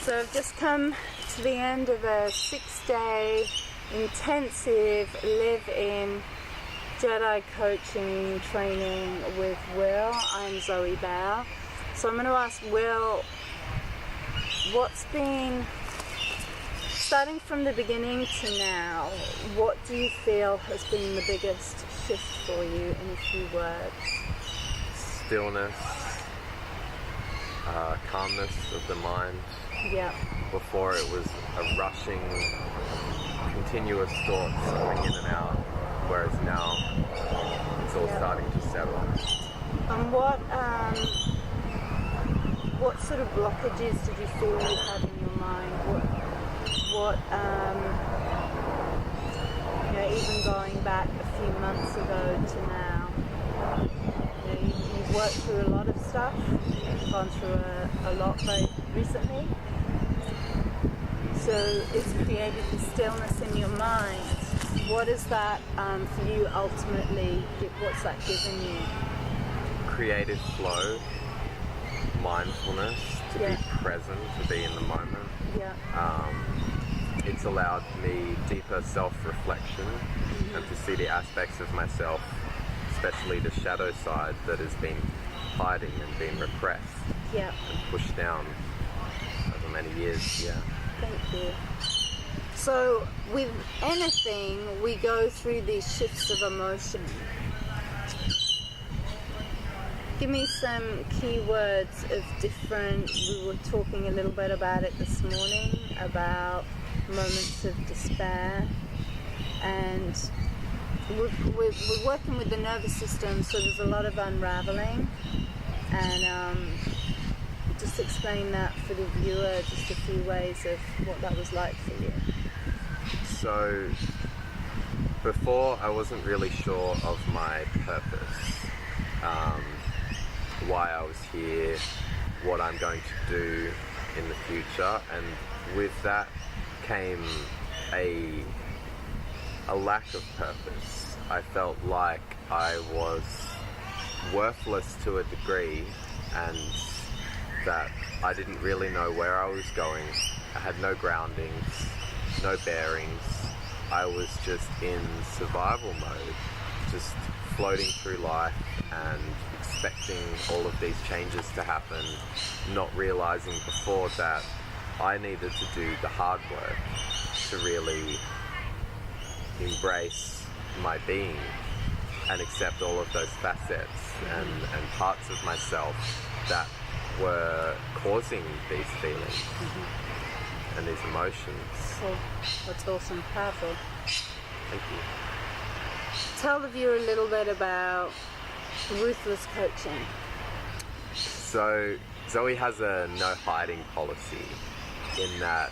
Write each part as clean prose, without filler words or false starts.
So I've just come to the end of a 6-day intensive live-in Jedi coaching training with Will. I'm Zoe-Anna. So I'm going to ask Will, what's been, starting from the beginning to now, what do you feel has been the biggest shift for you in a few words? Stillness, calmness of the mind. Yeah. Before it was a rushing, continuous thoughts coming in and out, whereas now it's all starting to settle. And what sort of blockages did you feel you had in your mind? Even going back a few months ago to now, you've worked through a lot of stuff, gone through a lot very recently. So it's created the stillness in your mind. What is that for you ultimately? What's that given you? Creative flow, mindfulness, to be present, to be in the moment. It's allowed me deeper self-reflection and to see the aspects of myself, especially the shadow side that has been hiding and been repressed and pushed down over many years. Thank you. So with anything, we go through these shifts of emotion. Give me some key words of different, we were talking a little bit about it this morning, about moments of despair, and we're working with the nervous system, so there's a lot of unraveling, and just explain that for the viewer, just a few ways of what that was like for you. So before, I wasn't really sure of my purpose, why I was here, what I'm going to do in the future, and with that came a lack of purpose. I felt like I was worthless to a degree, and that I didn't really know where I was going. I had no groundings, no bearings. I was just in survival mode, just floating through life and expecting all of these changes to happen, not realizing before that I needed to do the hard work to really embrace my being and accept all of those facets and parts of myself that were causing these feelings and these emotions. Cool. That's awesome. Powerful. Thank you. Tell the viewer a little bit about ruthless coaching. So Zoe has a no hiding policy, in that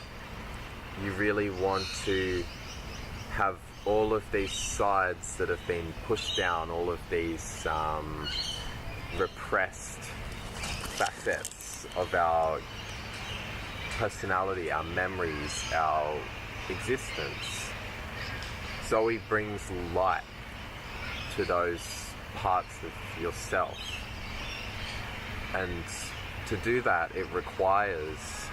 you really want to have all of these sides that have been pushed down, all of these repressed facets of our personality, our memories, our existence. Zoe brings light to those parts of yourself, and to do that, it requires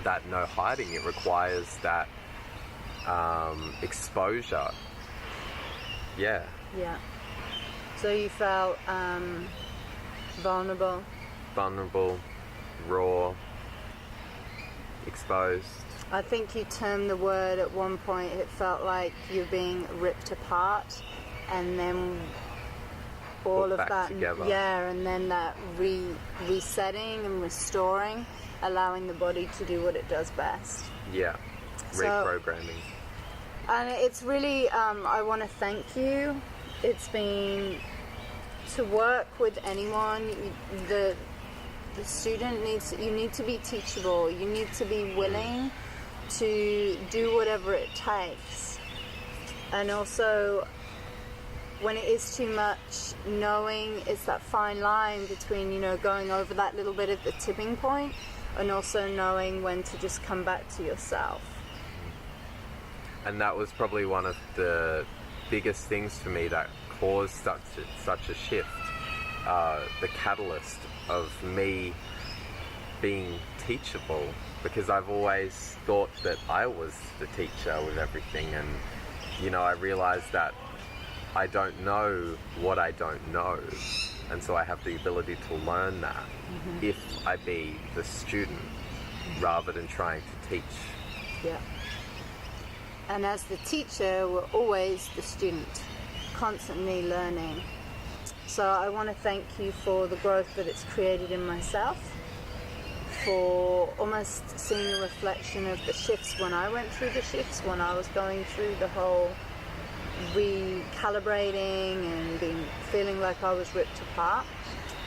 that no hiding, it requires that exposure. So you felt vulnerable, raw, exposed. I think you termed the word at one point, it felt like you're being ripped apart, and then all of that together. And then that resetting and restoring, allowing the body to do what it does best. Reprogramming. And it's really, I want to thank you. It's been, to work with anyone, the student you need to be teachable. You need to be willing to do whatever it takes. And also, when it is too much, knowing it's that fine line between, going over that little bit of the tipping point, and also knowing when to just come back to yourself. And that was probably one of the biggest things for me that caused such a shift. The catalyst of me being teachable, because I've always thought that I was the teacher with everything, and I realized that I don't know what I don't know, and so I have the ability to learn that if I be the student rather than trying to teach. Yeah. And as the teacher, we're always the student, constantly learning. So I want to thank you for the growth that it's created in myself, for almost seeing a reflection of the shifts when I went through the shifts, when I was going through the whole recalibrating and feeling like I was ripped apart.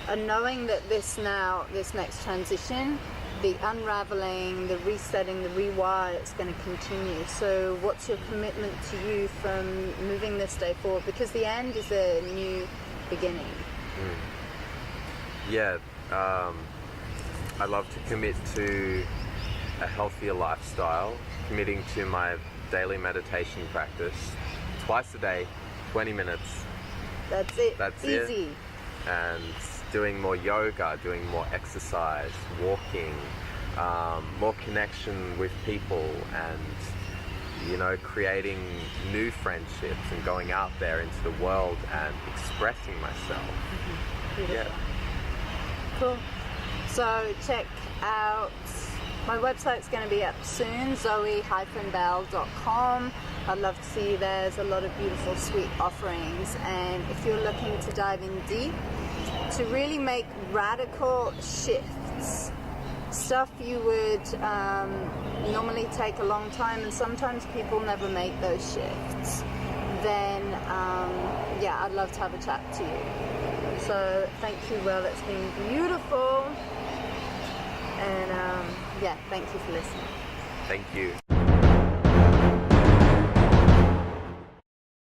And knowing that this next transition, the unraveling, the resetting, the rewire, it's going to continue. So what's your commitment to you from moving this day forward? Because the end is a new beginning. Yeah, I love to commit to a healthier lifestyle, committing to my daily meditation practice twice a day, 20 minutes. That's it. That's easy. It. And doing more yoga, doing more exercise, walking, more connection with people, and creating new friendships and going out there into the world and expressing myself. Beautiful. Yeah. Cool. So check out, my website's going to be up soon, zoe-bell.com. I'd love to see you there. There's a lot of beautiful, sweet offerings. And if you're looking to dive in deep, to really make radical shifts, stuff you would normally take a long time, and sometimes people never make those shifts, then I'd love to have a chat to you. So thank you, Will. It's been beautiful. And thank you for listening. Thank you.